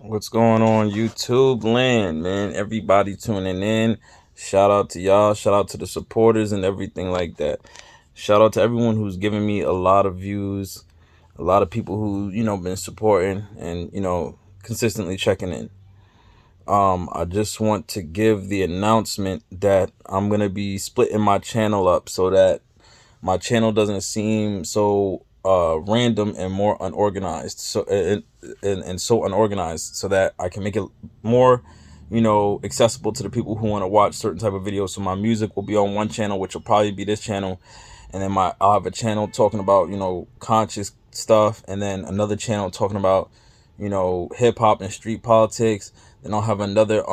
What's going on, YouTube land, man? Everybody tuning in. Shout out to y'all. Shout out to the supporters and everything like that. Shout out to everyone who's giving me a lot of views, a lot of people who, been supporting and, consistently checking in. I just want to give the announcement that I'm going to be splitting my channel up so that my channel doesn't seem so random and more unorganized, and so unorganized, so that I can make it more accessible to the people who want to watch certain type of videos. So my music will be on one channel, which will probably be this channel, and then I'll have a channel talking about conscious stuff, and then another channel talking about hip hop and street politics. Then I'll have another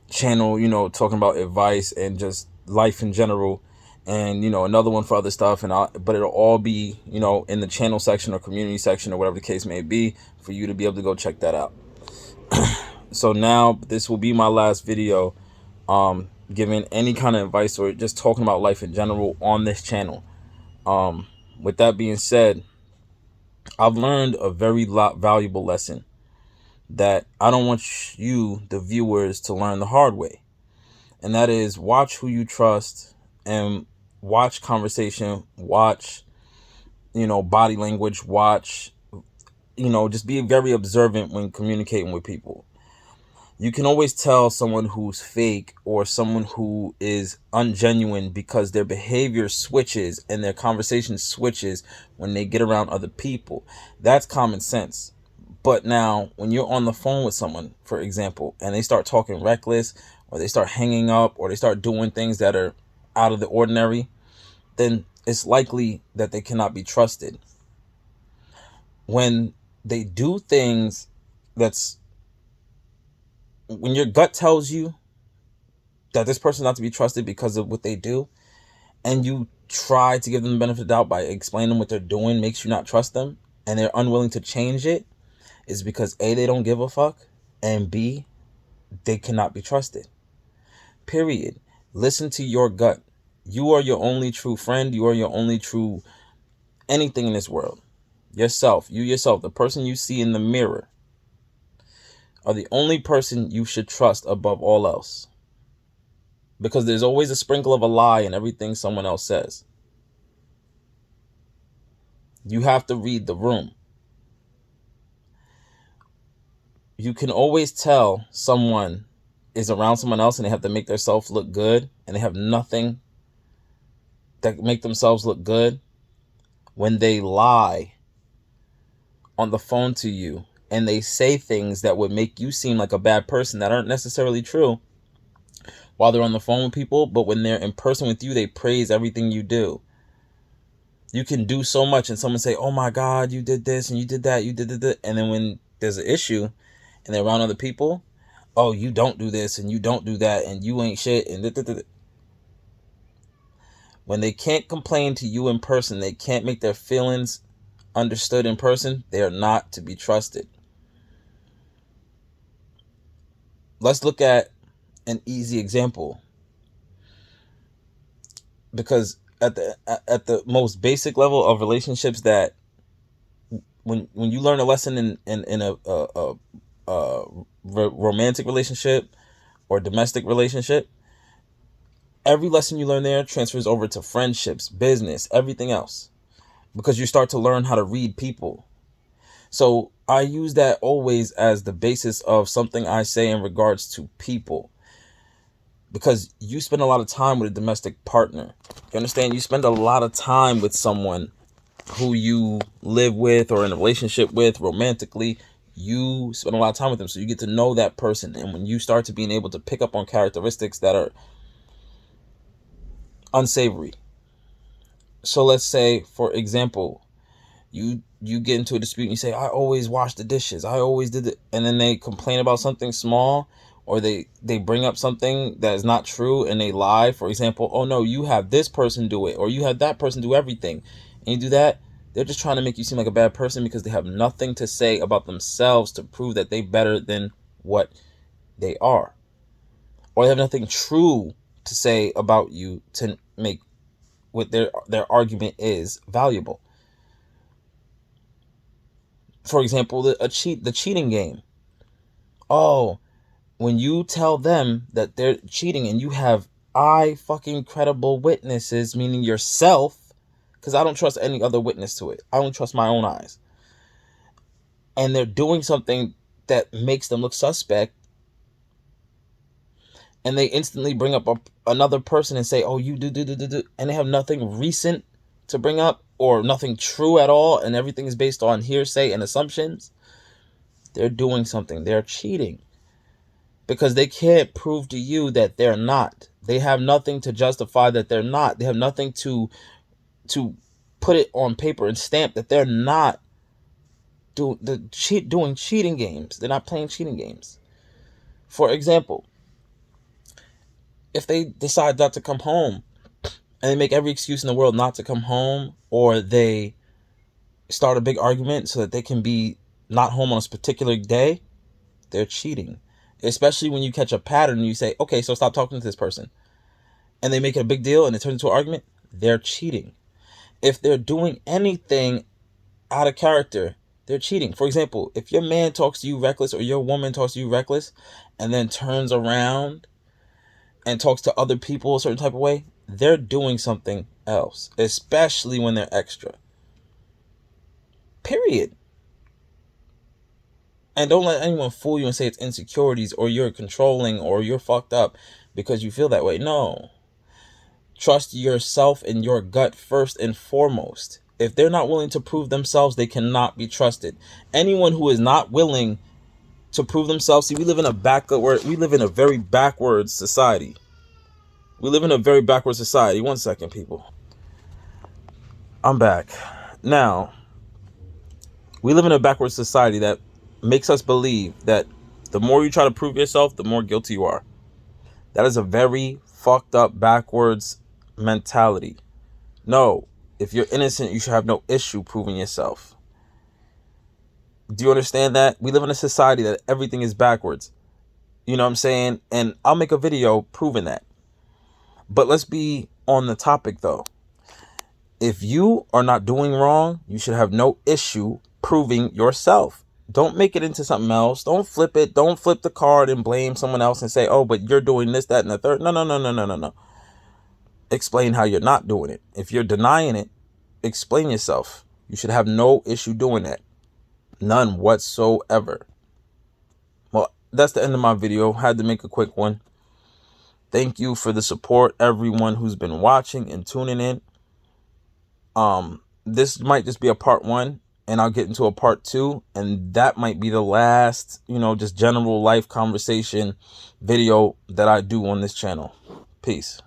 channel talking about advice and just life in general, and another one for other stuff. But it'll all be in the channel section or community section or whatever the case may be, for you to be able to go check that out. So now this will be my last video giving any kind of advice or just talking about life in general on this channel. With that being said, I've learned a very valuable lesson that I don't want you, the viewers, to learn the hard way. And that is, watch who you trust, and watch conversation, watch body language, watch just be very observant when communicating with people. You can always tell someone who's fake or someone who is ungenuine because their behavior switches and their conversation switches when they get around other people. That's common sense. But now, when you're on the phone with someone, for example, and they start talking reckless, or they start hanging up, or they start doing things that are out of the ordinary, then it's likely that they cannot be trusted. When they do things when your gut tells you that this person is not to be trusted because of what they do, and you try to give them the benefit of the doubt by explaining what they're doing makes you not trust them, and they're unwilling to change it, is because A, they don't give a fuck, and B, they cannot be trusted. Period. Listen to your gut. You are your only true friend. You are your only true anything in this world. Yourself, the person you see in the mirror, are the only person you should trust above all else. Because there's always a sprinkle of a lie in everything someone else says. You have to read the room. You can always tell someone is around someone else and they have to make themselves look good, and they have nothing that make themselves look good, when they lie on the phone to you and they say things that would make you seem like a bad person that aren't necessarily true while they're on the phone with people, but when they're in person with you, they praise everything you do. You can do so much and someone say, oh my God, you did this and you did that, you did that. And then when there's an issue and they're around other people, oh, you don't do this and you don't do that and you ain't shit and da. When they can't complain to you in person, they can't make their feelings understood in person, they are not to be trusted. Let's look at an easy example, because at the most basic level of relationships, that when you learn a lesson in a romantic relationship or domestic relationship, every lesson you learn there transfers over to friendships, business, everything else, because you start to learn how to read people. So I use that always as the basis of something I say in regards to people, because you spend a lot of time with a domestic partner. You understand? You spend a lot of time with someone who you live with or in a relationship with romantically. You spend a lot of time with them, so you get to know that person. And when you start to being able to pick up on characteristics that are unsavory, so let's say, for example, you get into a dispute and you say, I always wash the dishes, I always did it, and then they complain about something small, or they bring up something that is not true and they lie. For example, oh no, you have this person do it, or you have that person do everything, and you do that. They're just trying to make you seem like a bad person because they have nothing to say about themselves to prove that they better than what they are, or they have nothing true to say about you to make what their argument is valuable. For example, the cheating game. Oh, when you tell them that they're cheating and you have fucking credible witnesses, meaning yourself, because I don't trust any other witness to it. I don't trust my own eyes. And they're doing something that makes them look suspect, and they instantly bring up another person and say, oh, you do, and they have nothing recent to bring up or nothing true at all, and everything is based on hearsay and assumptions. They're doing something. They're cheating because they can't prove to you that they're not. They have nothing to justify that they're not. They have nothing to put it on paper and stamp that they're not doing cheating games. They're not playing cheating games. For example, if they decide not to come home and they make every excuse in the world not to come home, or they start a big argument so that they can be not home on a particular day, they're cheating. Especially when you catch a pattern and you say, okay, so stop talking to this person, and they make it a big deal and it turns into an argument, they're cheating. If they're doing anything out of character, they're cheating. For example, if your man talks to you reckless or your woman talks to you reckless and then turns around and talks to other people a certain type of way, they're doing something else, especially when they're extra. Period. And don't let anyone fool you and say it's insecurities or you're controlling or you're fucked up because you feel that way. No. Trust yourself and your gut first and foremost. If they're not willing to prove themselves, they cannot be trusted. Anyone who is not willing to prove themselves, see, we live in a very backwards society. We live in a very backward society. 1 second, people. I'm back. Now, we live in a backward society that makes us believe that the more you try to prove yourself, the more guilty you are. That is a very fucked up, backwards mentality. No, if you're innocent, you should have no issue proving yourself. Do you understand that? We live in a society that everything is backwards. You know what I'm saying? And I'll make a video proving that. But let's be on the topic though. If you are not doing wrong, you should have no issue proving yourself. Don't make it into something else. Don't flip it. Don't flip the card and blame someone else and say, oh, but you're doing this, that, and the third. No. Explain how you're not doing it. If you're denying it, explain yourself. You should have no issue doing that. None whatsoever. Well, that's the end of my video. Had to make a quick one. Thank you for the support, everyone who's been watching and tuning in. This might just be a part 1, and I'll get into a part 2, and that might be the last, just general life conversation video that I do on this channel. Peace.